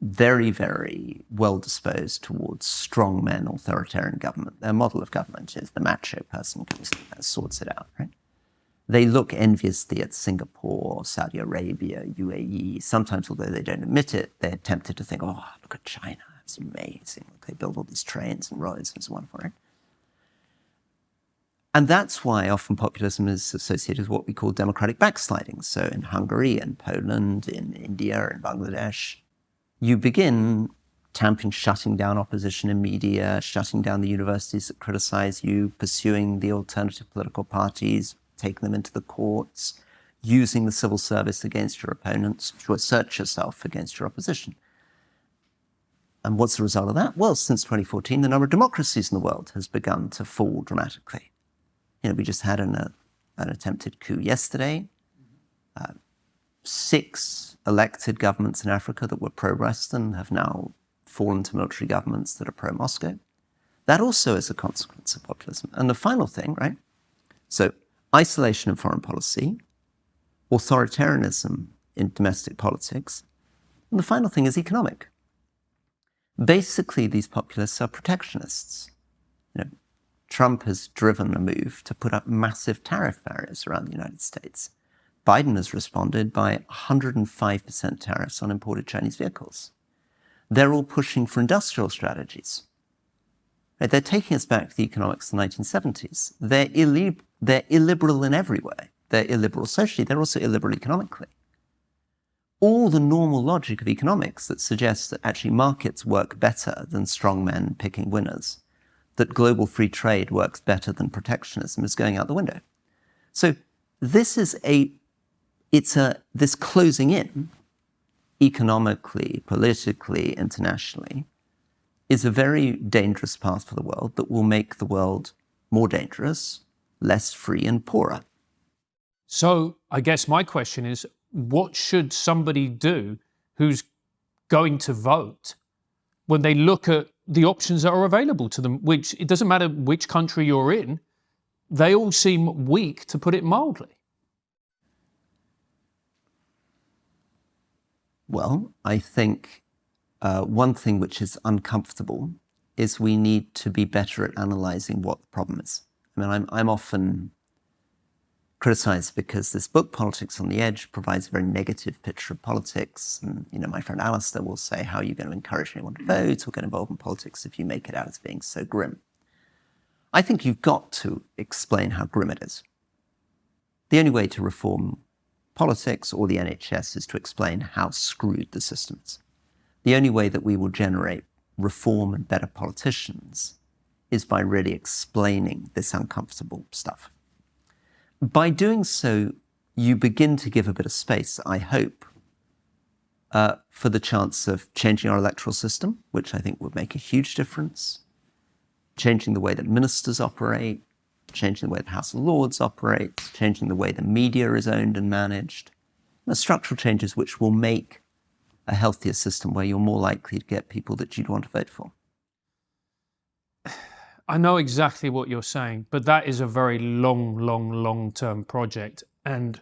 S1: very, very well disposed towards strongmen, authoritarian government. Their model of government is the macho person comes in and sorts it out, right? They look enviously at Singapore, Saudi Arabia, UAE. Sometimes, although they don't admit it, they're tempted to think, oh, look at China. It's amazing. They build all these trains and roads and so on for it. And that's why often populism is associated with what we call democratic backsliding. So in Hungary and Poland, in India and Bangladesh, you begin shutting down opposition in media, shutting down the universities that criticize you, pursuing the alternative political parties, taking them into the courts, using the civil service against your opponents, to assert yourself against your opposition. And what's the result of that? Well, since 2014, the number of democracies in the world has begun to fall dramatically. We just had an attempted coup yesterday. 6 elected governments in Africa that were pro-Western have now fallen to military governments that are pro-Moscow. That also is a consequence of populism. And the final thing, right? So isolation in foreign policy, authoritarianism in domestic politics, and the final thing is economic. Basically, these populists are protectionists. Trump has driven a move to put up massive tariff barriers around the United States. Biden has responded by 105% tariffs on imported Chinese vehicles. They're all pushing for industrial strategies. Right? They're taking us back to the economics of the 1970s. They're illiberal in every way. They're illiberal socially. They're also illiberal economically. All the normal logic of economics that suggests that actually markets work better than strong men picking winners, that global free trade works better than protectionism, is going out the window. So this is this closing in, economically, politically, internationally, is a very dangerous path for the world that will make the world more dangerous, less free, and poorer.
S3: So I guess my question is, what should somebody do who's going to vote when they look at the options that are available to them, which it doesn't matter which country you're in, they all seem weak, to put it mildly?
S1: Well, I think one thing which is uncomfortable is we need to be better at analyzing what the problem is. I mean, I'm often criticized because this book, Politics on the Edge, provides a very negative picture of politics. And, my friend Alistair will say, how are you going to encourage anyone to vote or get involved in politics if you make it out as being so grim? I think you've got to explain how grim it is. The only way to reform politics or the NHS is to explain how screwed the system is. The only way that we will generate reform and better politicians is by really explaining this uncomfortable stuff. By doing so, you begin to give a bit of space, I hope, for the chance of changing our electoral system, which I think would make a huge difference, changing the way that ministers operate, changing the way the House of Lords operates, changing the way the media is owned and managed. Structural changes which will make a healthier system where you're more likely to get people that you'd want to vote for.
S3: I know exactly what you're saying, but that is a very long-term project. And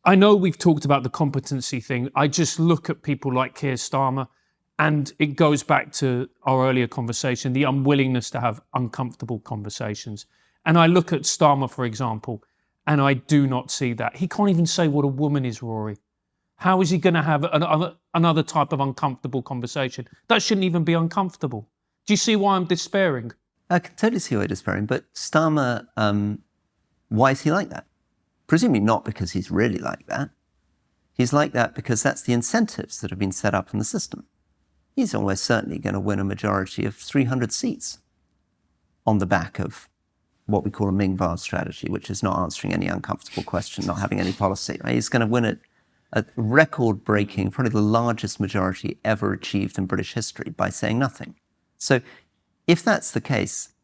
S3: I know we've talked about the competency thing. I just look at people like Keir Starmer, and it goes back to our earlier conversation, the unwillingness to have uncomfortable conversations. And I look at Starmer, for example, and I do not see that. He can't even say what a woman is, Rory. How is he going to have another type of uncomfortable conversation? That shouldn't even be uncomfortable. Do you see why I'm despairing?
S1: I can totally see why you're despairing, but Starmer, why is he like that? Presumably not because he's really like that. He's like that because that's the incentives that have been set up in the system. He's almost certainly going to win a majority of 300 seats on the back of what we call a Ming Vase strategy, which is not answering any uncomfortable question, not having any policy. Right? He's going to win it. A record-breaking, probably the largest majority ever achieved in British history by saying nothing. So if that's the case,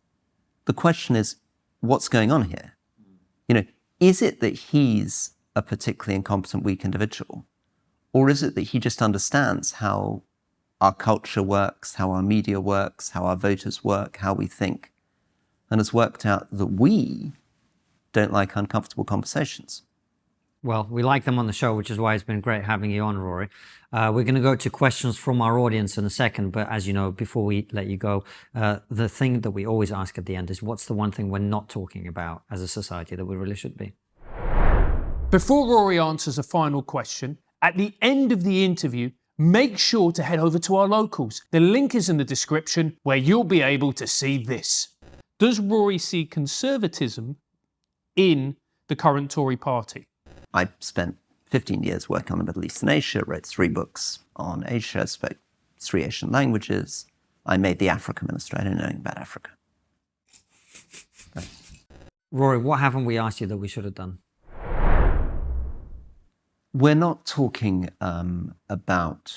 S1: the question is, what's going on here? Is it that he's a particularly incompetent, weak individual? Or is it that he just understands how our culture works, how our media works, how our voters work, how we think, and has worked out that we don't like uncomfortable conversations?
S2: Well, we like them on the show, which is why it's been great having you on, Rory. We're going to go to questions from our audience in a second, but as you know, before we let you go, the thing that we always ask at the end is, what's the one thing we're not talking about as a society that we really should be?
S3: Before Rory answers a final question, at the end of the interview, make sure to head over to our locals. The link is in the description, where you'll be able to see this. Does Rory see conservatism in the current Tory party?
S1: I spent 15 years working on the Middle East and Asia, wrote 3 books on Asia, spoke 3 Asian languages. I made the Africa Minister. I don't know anything about Africa.
S2: Rory, what haven't we asked you that we should have done?
S1: We're not talking about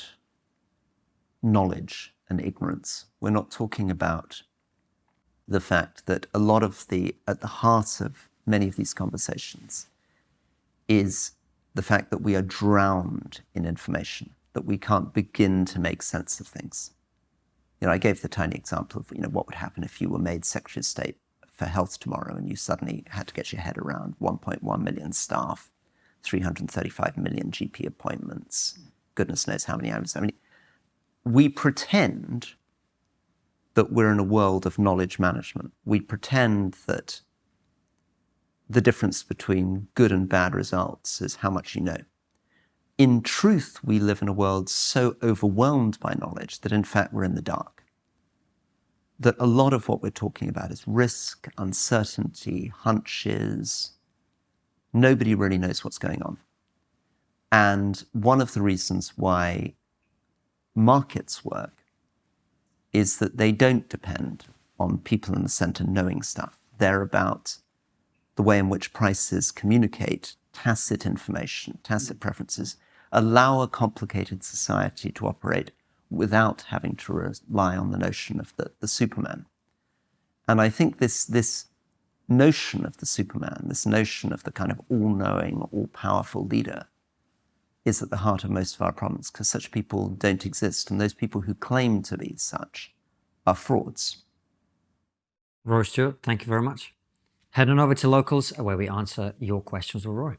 S1: knowledge and ignorance. We're not talking about the fact that a lot of at the heart of many of these conversations is the fact that we are drowned in information, that we can't begin to make sense of things. I gave the tiny example of, what would happen if you were made Secretary of State for Health tomorrow and you suddenly had to get your head around 1.1 million staff, 335 million GP appointments, goodness knows how many hours. I mean, we pretend that we're in a world of knowledge management. We pretend that the difference between good and bad results is how much you know. In truth, we live in a world so overwhelmed by knowledge that in fact we're in the dark. That a lot of what we're talking about is risk, uncertainty, hunches. Nobody really knows what's going on. And one of the reasons why markets work is that they don't depend on people in the center knowing stuff. They're about the way in which prices communicate tacit information, tacit preferences, allow a complicated society to operate without having to rely on the notion of the Superman. And I think this notion of the Superman, this notion of the kind of all-knowing, all-powerful leader is at the heart of most of our problems, because such people don't exist, and those people who claim to be such are frauds.
S2: Rory Stewart, thank you very much. Head on over to Locals, where we answer your questions with Rory.